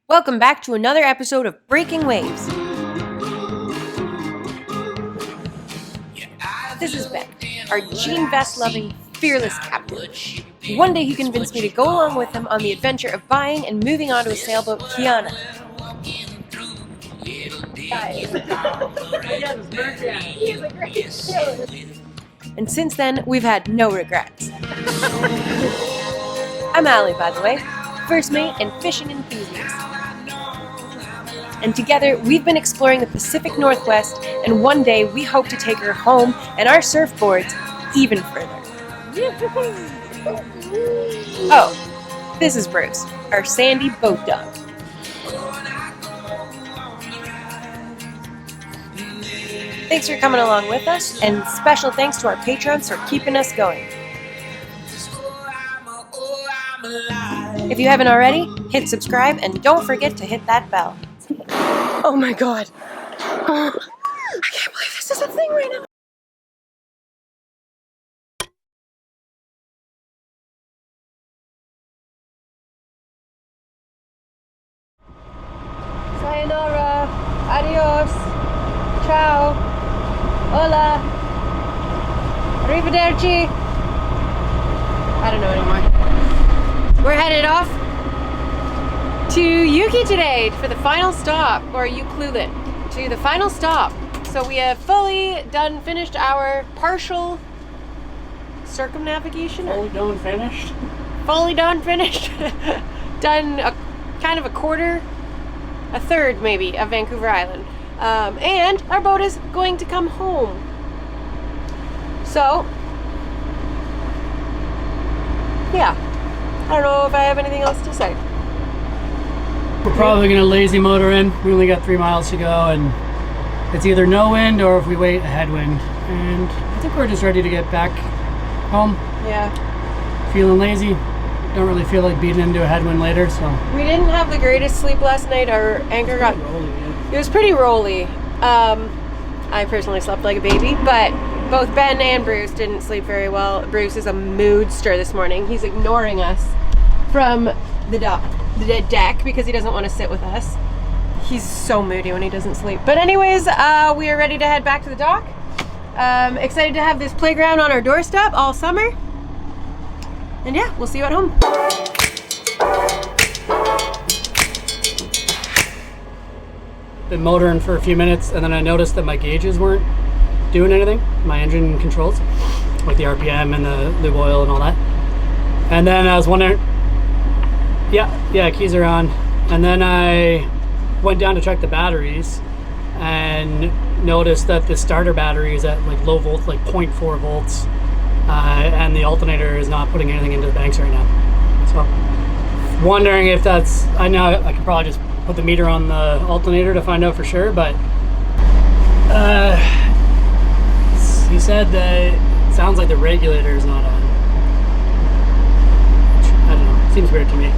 Welcome back to another episode of Breaking Waves. This is Ben, our jean vest loving, fearless captain. One day he convinced me to go along with him on the adventure of buying and moving onto a sailboat, Kiana. And since then, we've had no regrets. I'm Allie, by the way, first mate and fishing enthusiast. And together, we've been exploring the Pacific Northwest, and one day we hope to take her home and our surfboards even further. Oh, this is Bruce, our sandy boat dog. Thanks for coming along with us, and special thanks to our patrons for keeping us going. If you haven't already, hit subscribe and don't forget to hit that bell. Oh my god. I can't believe this is a thing right now. Sayonara. Adios. Ciao. Hola. Arrivederci. I don't know anymore. We're headed off to Yuki today for the final stop, or Ucluelet, to the final stop. So we have finished our partial circumnavigation. Fully done finished? Fully done finished. Done kind of a third maybe, of Vancouver Island. And our boat is going to come home. So, yeah. I don't know if I have anything else to say. We're probably going to lazy motor in. We only got 3 miles to go, and it's either no wind or if we wait, a headwind. And I think we're just ready to get back home. Yeah. Feeling lazy. Don't really feel like beating into a headwind later, so. We didn't have the greatest sleep last night. Our anchor got... It was pretty rolly. I personally slept like a baby, but both Ben and Bruce didn't sleep very well. Bruce is a moodster this morning. He's ignoring us from the deck because he doesn't want to sit with us. He's so moody when he doesn't sleep. But anyways, we are ready to head back to the dock. Excited to have this playground on our doorstep all summer. And yeah, we'll see you at home. Been motoring for a few minutes, and then I noticed that my gauges weren't doing anything. My engine controls, like the RPM and the lube oil and all that. And then I was wondering, yeah, keys are on. And then I went down to check the batteries and noticed that the starter battery is at like low volt, like 0.4 volts. And the alternator is not putting anything into the banks right now. So wondering if that's, I know I could probably just put the meter on the alternator to find out for sure, but he said that it sounds like the regulator is not on. I don't know, it seems weird to me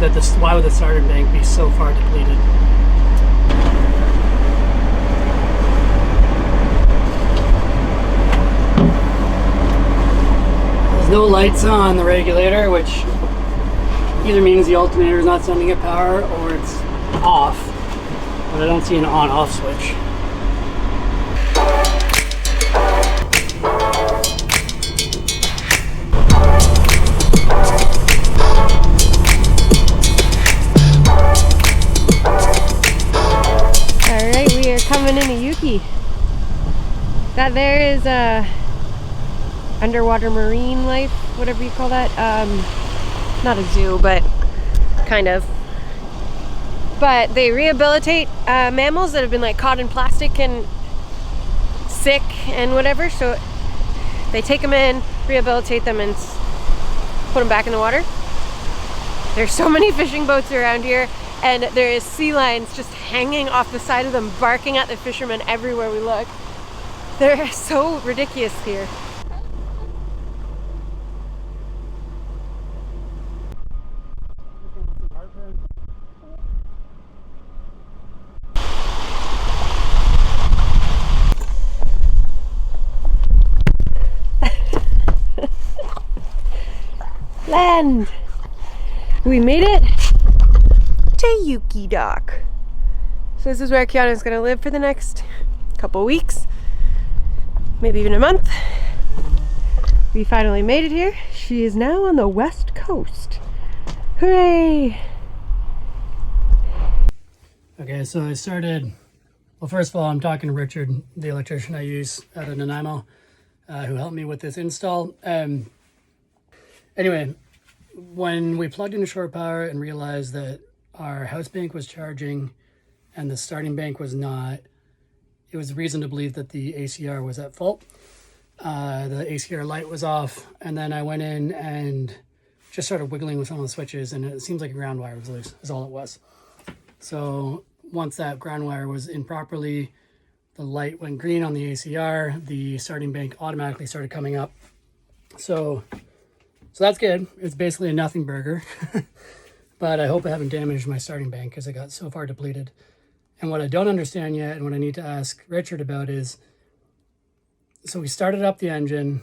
that why would the starter bank be so far depleted? There's no lights on the regulator, which either means the alternator is not sending it power or it's off, but I don't see an on-off switch. Alright, we are coming into Yuki. That there is underwater marine life, whatever you call that. Not a zoo, but kind of. But they rehabilitate mammals that have been like caught in plastic and sick and whatever. So they take them in, rehabilitate them, and put them back in the water. There's so many fishing boats around here, and there is sea lions just hanging off the side of them, barking at the fishermen everywhere we look. They're so ridiculous here. Land! We made it Tayuki dock. So this is where Kiana's gonna live for the next couple weeks, maybe even a month. We finally made it here. She is now on the west coast. Hooray! Okay, so I started, well, first of all, I'm talking to Richard, the electrician I use out of Nanaimo, who helped me with this install. Anyway, when we plugged into shore power and realized that our house bank was charging and the starting bank was not, it was reason to believe that the ACR was at fault. The ACR light was off, and then I went in and just started wiggling with some of the switches, and it seems like a ground wire was loose, is all it was. So once that ground wire was in properly, the light went green on the ACR, the starting bank automatically started coming up. So that's good. It's basically a nothing burger, but I hope I haven't damaged my starting bank because it got so far depleted. And what I don't understand yet, and what I need to ask Richard about is, so we started up the engine,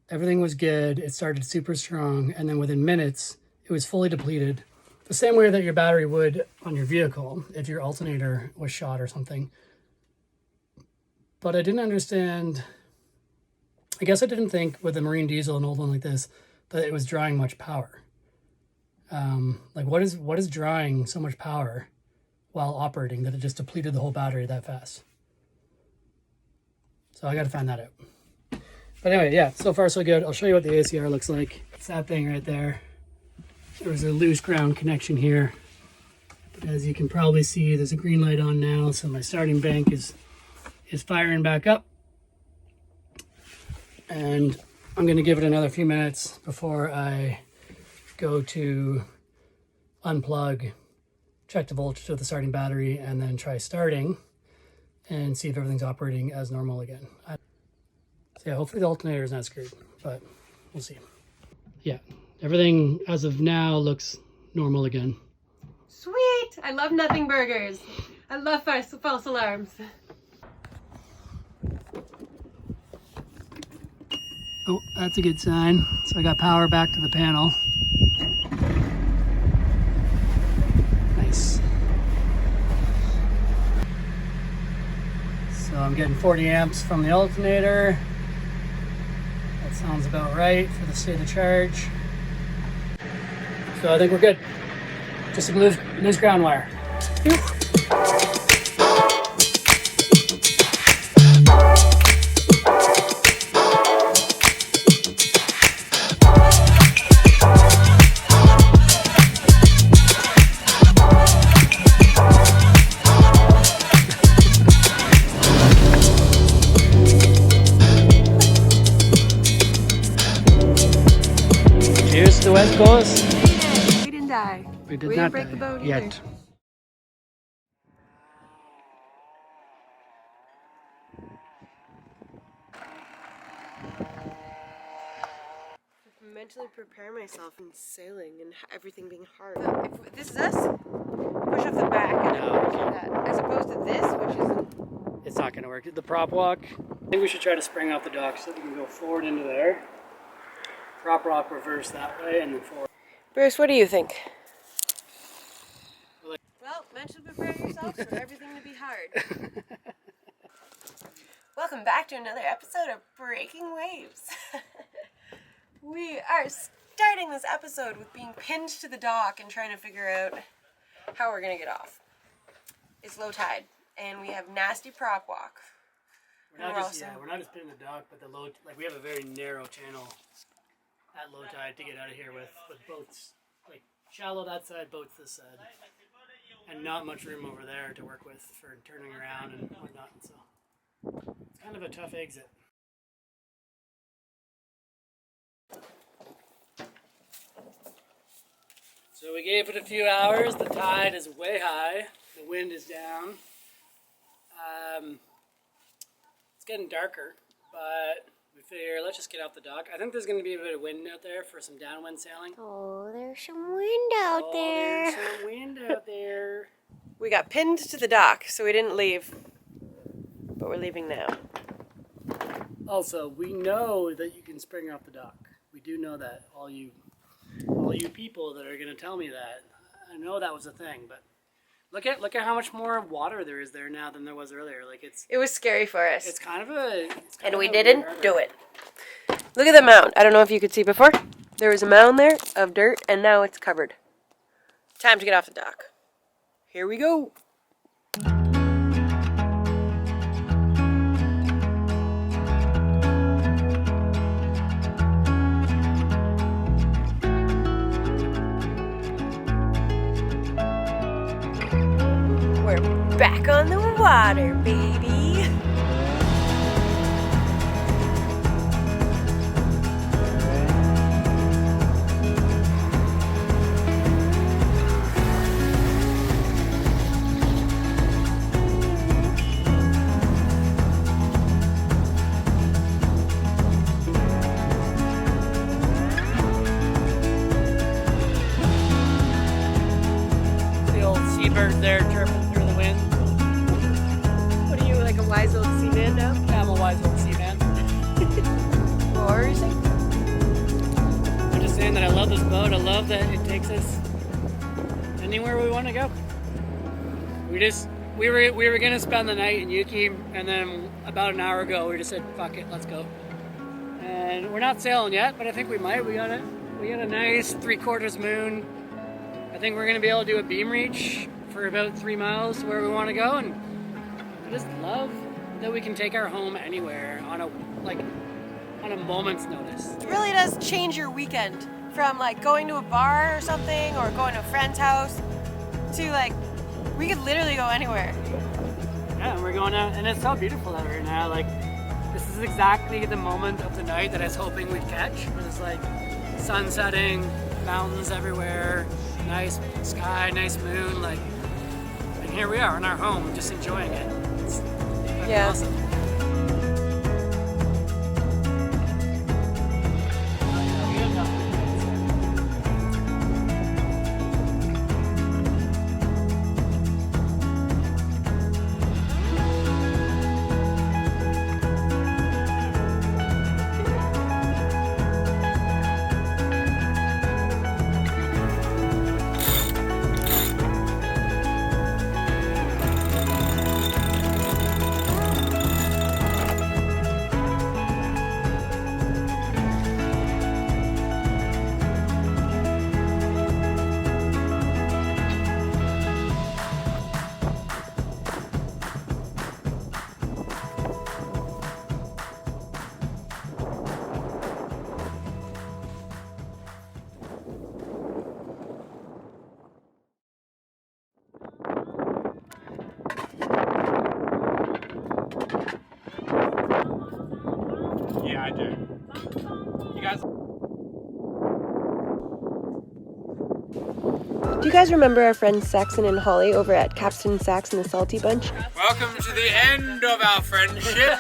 everything was good, it started super strong, and then within minutes, it was fully depleted. The same way that your battery would on your vehicle if your alternator was shot or something. But I didn't understand, I guess I didn't think with a marine diesel, an old one like this, that it was drawing much power. Like what is drawing so much power while operating that it just depleted the whole battery that fast? So I got to find that out. But anyway, yeah, so far so good. I'll show you what the ACR looks like. It's that thing right there. There was a loose ground connection here. But as you can probably see, there's a green light on now, so my starting bank is firing back up. And I'm going to give it another few minutes before I go to unplug, check the voltage of the starting battery, and then try starting and see if everything's operating as normal again. So yeah, hopefully the alternator is not screwed, but we'll see. Yeah, everything as of now looks normal again. Sweet! I love nothing burgers. I love false alarms. Oh, that's a good sign. So I got power back to the panel. Nice. So I'm getting 40 amps from the alternator. That sounds about right for the state of charge. So I think we're good. Just a loose ground wire. Cheers to the West Coast. We didn't die. We did We not didn't break die the boat yet. either. Mentally prepare myself in sailing and everything being hard. If this is us, push off the back and No, do that, as opposed to this, which is It's not going to work. The prop walk, I think we should try to spring off the dock so that we can go forward into there. Prop walk reverse that way and then forward. Bruce, what do you think? Well, mentally prepare yourself for everything to be hard. Welcome back to another episode of Breaking Waves. We are starting this episode with being pinned to the dock and trying to figure out how we're going to get off. It's low tide, and we have nasty prop walk. We're not just pinning the dock, but we have a very narrow channel at low tide to get out of here with boats, like shallow that side, boats this side, and not much room over there to work with for turning around and whatnot. So it's kind of a tough exit. So we gave it a few hours. The tide is way high. The wind is down. It's getting darker, but we figure let's just get off the dock. I think there's going to be a bit of wind out there for some downwind sailing. Oh, there's some wind out there. There's some wind out there. We got pinned to the dock, so we didn't leave. But we're leaving now. Also, we know that you can spring off the dock. We do know that. All you people that are going to tell me that, I know that was a thing, but look at how much more water there is there now than there was earlier. Like It was scary for us. it's kind of a And we didn't do it. Look at the mound. I don't know if you could see before. There was a mound there of dirt, and now it's covered. Time to get off the dock. Here we go. We're back on the water, baby. the old seabird there chirping through the wind. What are you, like a wise old seaman now? Yeah, I'm a wise old seaman. What are you saying? I'm just saying that I love this boat. I love that it takes us anywhere we want to go. We were gonna spend the night in Yuki, and then about an hour ago we just said, fuck it, let's go. And we're not sailing yet, but I think we might. We got a nice 3/4 moon. I think we're gonna be able to do a beam reach for about 3 miles to where we want to go, and I just love that we can take our home anywhere on a moment's notice. It really does change your weekend from like going to a bar or something or going to a friend's house to like, we could literally go anywhere. Yeah, and we're going out, and it's so beautiful out here now. Like, this is exactly the moment of the night that I was hoping we'd catch. It was like sun setting, mountains everywhere, nice sky, nice moon, like, and here we are in our home, just enjoying it. It's fucking Yeah. awesome. Yeah, I do. You guys. Do you guys remember our friends Saxon and Holly over at Captain Sax and the Salty Bunch? Welcome to the end of our friendship.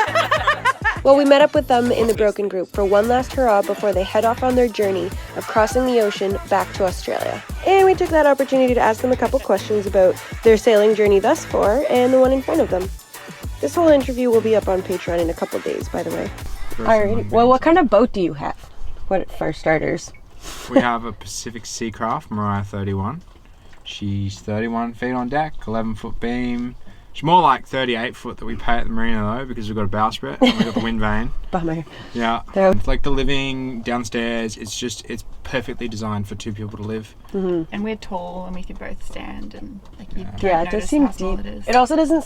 Well, we met up with them in the Broken Group for one last hurrah before they head off on their journey of crossing the ocean back to Australia. And we took that opportunity to ask them a couple questions about their sailing journey thus far and the one in front of them. This whole interview will be up on Patreon in a couple days, by the way. Alrighty. Well, what kind of boat do you have? What, for starters? We have a Pacific Seacraft Mariah 31. She's 31 feet on deck, 11-foot beam. She's more like 38 foot that we pay at the marina though, because we've got a bowsprit and we've got the wind vane. Bummer. Yeah. It's like the living downstairs. It's perfectly designed for two people to live. Mm-hmm. And we're tall and we could both stand and like you Yeah, it does seem deep. It also doesn't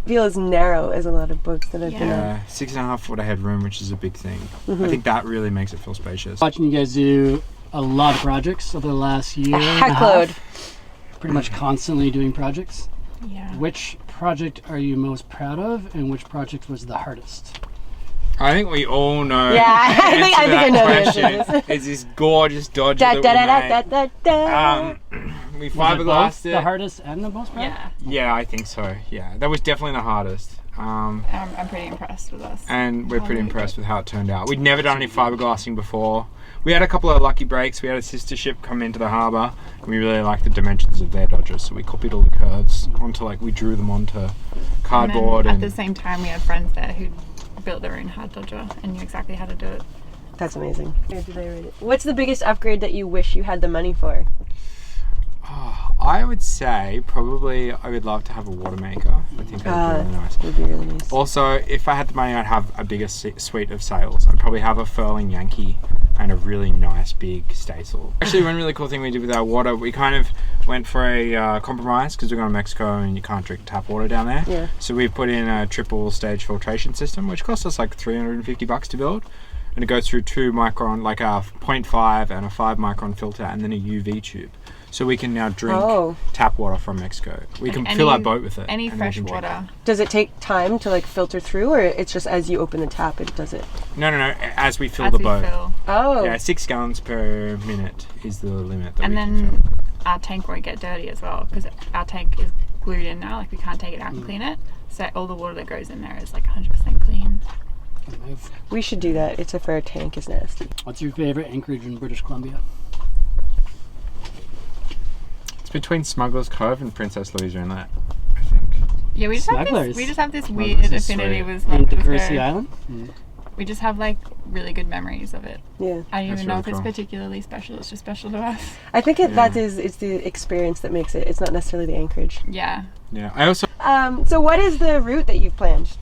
feel as narrow as a lot of boats that I've been on. Yeah, 6.5 foot of headroom, which is a big thing. I think that really makes it feel spacious. Watching you guys do a lot of projects over the last year. A heckload. Pretty much constantly doing projects. Yeah. Which project are you most proud of, and which project was the hardest? I think we all know. Yeah, I think I know the answer to question. It's this gorgeous Dodger Da, that da, we da, made. da, da, da. We Was it fiberglassed both the hardest and the most proud? Yeah. Yeah, I think so. Yeah, that was definitely the hardest. I'm pretty impressed with us. And we're pretty impressed with how it turned out. We'd never done any fiberglassing before. We had a couple of lucky breaks. We had a sister ship come into the harbour, and we really liked the dimensions of their Dodgers, so we copied all the curves onto we drew them onto cardboard. And at the same time, we had friends there who built their own hard Dodger and knew exactly how to do it. That's amazing. What's the biggest upgrade that you wish you had the money for? I I would say probably I would love to have a water maker. I think that would be really nice. Would be really nice. Also, if I had the money, I'd have a bigger suite of sails. I'd probably have a furling Yankee and a really nice big staysail. Actually, one really cool thing we did with our water, we kind of went for a compromise because we're going to Mexico and you can't drink tap water down there. Yeah. So we put in a triple stage filtration system, which cost us like $350 to build. And it goes through 2 micron, like a 0.5 and a 5 micron filter, and then a UV tube. So we can now drink tap water from Mexico. We can fill our boat with it. Any fresh water. Does it take time to like filter through, or it's just as you open the tap it does it? No. As we fill the boat. Oh. Yeah, 6 gallons per minute is the limit that And we can then fill. our tank won't get dirty as well because our tank is glued in now. Like we can't take it out and clean it. So all the water that goes in there is like 100% clean. We should do that. It's if our tank is nasty. What's your favorite anchorage in British Columbia? It's between Smuggler's Cove and Princess Louisa Inlet, I think. Yeah, we just Smugglers. have this weird Smugglers is affinity sweet. with And Smugglers Cursey Cove. Island? We just have like really good memories of it. Yeah. I don't That's even know really if it's cool. particularly special. It's just special to us. I think it's the experience that makes it. It's not necessarily the anchorage. Yeah. Yeah. I also... So what is the route that you've planned?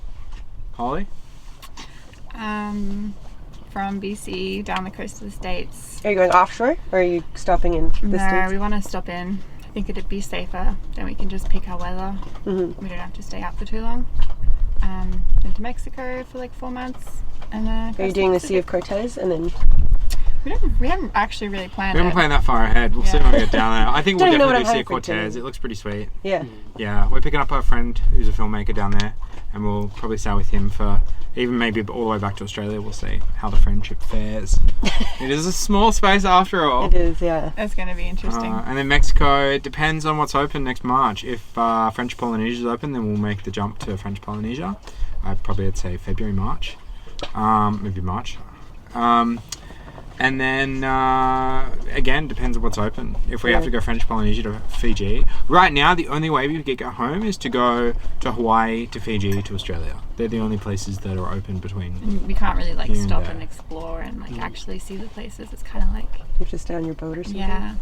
Holly? From BC down the coast of the States. Are you going offshore, or are you stopping in the No, States? we want to stop in. I think it'd be safer. Then we can just pick our weather. Mhm. We don't have to stay out for too long. Into Mexico for like 4 months. And Are you doing the Sea of Cortez and then? We haven't actually really planned We haven't it. planned that far ahead. We'll see when we get down there. I think we'll Don't even know definitely what do I'm Sea hiring Cortez. for It looks pretty sweet. Yeah. Yeah, we're picking up our friend who's a filmmaker down there, and we'll probably stay with him for even maybe all the way back to Australia. We'll see how the friendship fares. It is a small space after all. It is, yeah. That's going to be interesting. And then Mexico, it depends on what's open next March. If French Polynesia is open, then we'll make the jump to French Polynesia. I'd say February, March. Maybe March. And then, again, depends on what's open. If we have to go French Polynesia to Fiji. Right now, the only way we could get home is to go to Hawaii, to Fiji, to Australia. They're the only places that are open between. And we can't really like Here and stop there. and explore and like actually see the places. It's kind of like, You have to stay on your boat or something. yeah.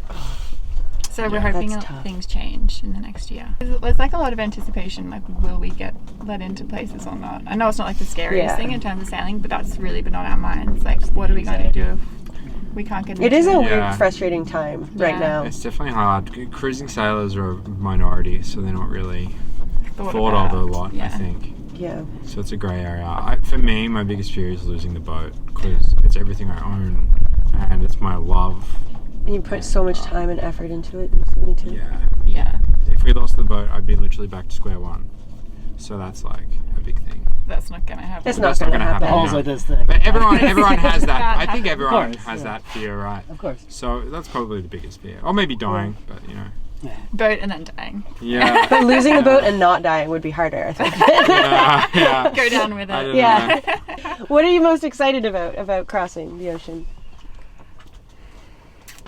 So we're hoping That's that tough. things change in the next year. There's like a lot of anticipation, like will we get let into places or not? I know it's not like the scariest Yeah. thing in terms of sailing, but that's really been on our minds. Like what are we going to do if we can't get into It is a it? weird, Yeah. frustrating time right Yeah. now. It's definitely hard. Cruising sailors are a minority, so they're not really thought about. of a lot, I Yeah. think. Yeah. So it's a grey area. For me, my biggest fear is losing the boat, because it's everything I own, and it's my love. And you put so much time and effort into it recently too. Yeah. Yeah, If we lost the boat, I'd be literally back to square one. So that's like a big thing. that's not going to happen. It's That's not not going to gonna happen. happen. Balls like this thing. But everyone has that. I think Of everyone course, has yeah. that fear, right? Of course. So that's probably the biggest fear. Or maybe dying, but you know. Boat and then dying. Yeah. But losing the boat and not dying would be harder, I think. Yeah. Go down with I it. don't Yeah. know. What are you most excited about crossing the ocean?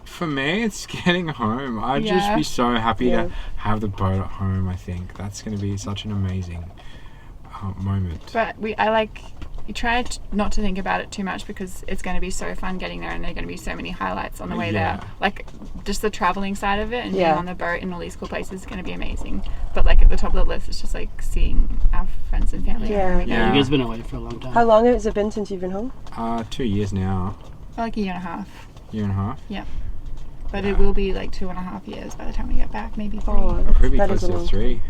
For me, it's getting home. I'd just Yeah. be so happy Yeah. to have the boat at home. I think that's going to be such an amazing moment. But you try not to think about it too much because it's going to be so fun getting there and there are going to be so many highlights on the way Yeah. there. Like just the traveling side of it and Yeah. being on the boat and all these cool places is going to be amazing. But like at the top of the list, it's just like seeing our friends and family. Yeah. home again. Yeah. You guys been away for a long time. How long has it been since you've been home? 2 years now, For like a year and a half. year and a half. But it will be like 2.5 years by the time we get back, maybe 3. Or probably that close is a to long 3.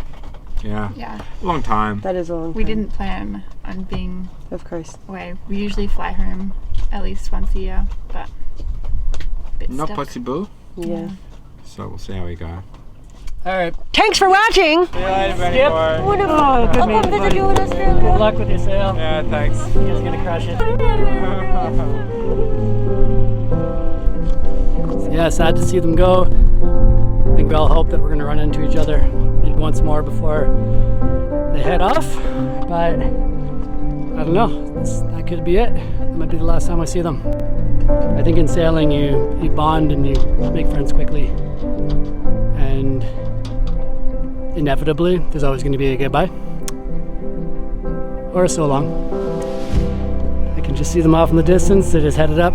Yeah, Yeah. long time. That is a long time. We didn't plan on being Of course. away. We usually fly home at least once a year, but a bit Not stuck. possible. Yeah. So we'll see how we go. All right. Thanks for watching! See you later, Benny Skip. boy. Wonderful. Oh, good I'll meeting come you, visit buddy. you in Australia. Good luck with your sail. Yeah, thanks. You guys gonna crush it. Yeah, sad to see them go. I think we all hope that we're gonna run into each other maybe once more before they head off. But I don't know. That could be it. That might be the last time I see them. I think in sailing you bond and you make friends quickly. And inevitably there's always gonna be a goodbye. Or so long. I can just see them off in the distance. They just headed up.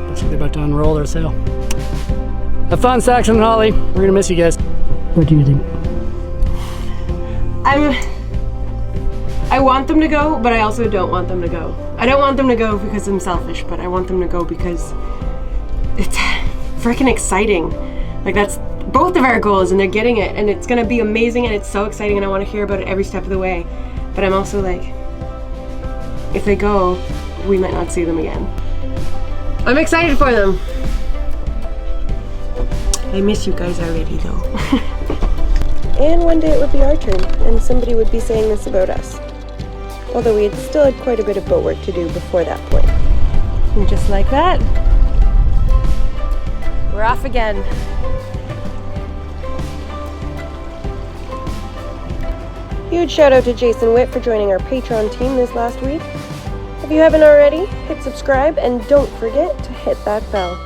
Looks like they're about to unroll their sail. Have fun, Saxon and Holly. We're gonna miss you guys. What do you think? I want them to go, but I also don't want them to go. I don't want them to go because I'm selfish, but I want them to go because it's freaking exciting. Like, that's both of our goals, and they're getting it, and it's gonna be amazing, and it's so exciting, and I want to hear about it every step of the way. But I'm also like, if they go, we might not see them again. I'm excited for them. I miss you guys already, though. And one day it would be our turn, and somebody would be saying this about us. Although we had still had quite a bit of boat work to do before that point. And just like that, we're off again. Huge shout out to Jason Witt for joining our Patreon team this last week. If you haven't already, hit subscribe and don't forget to hit that bell.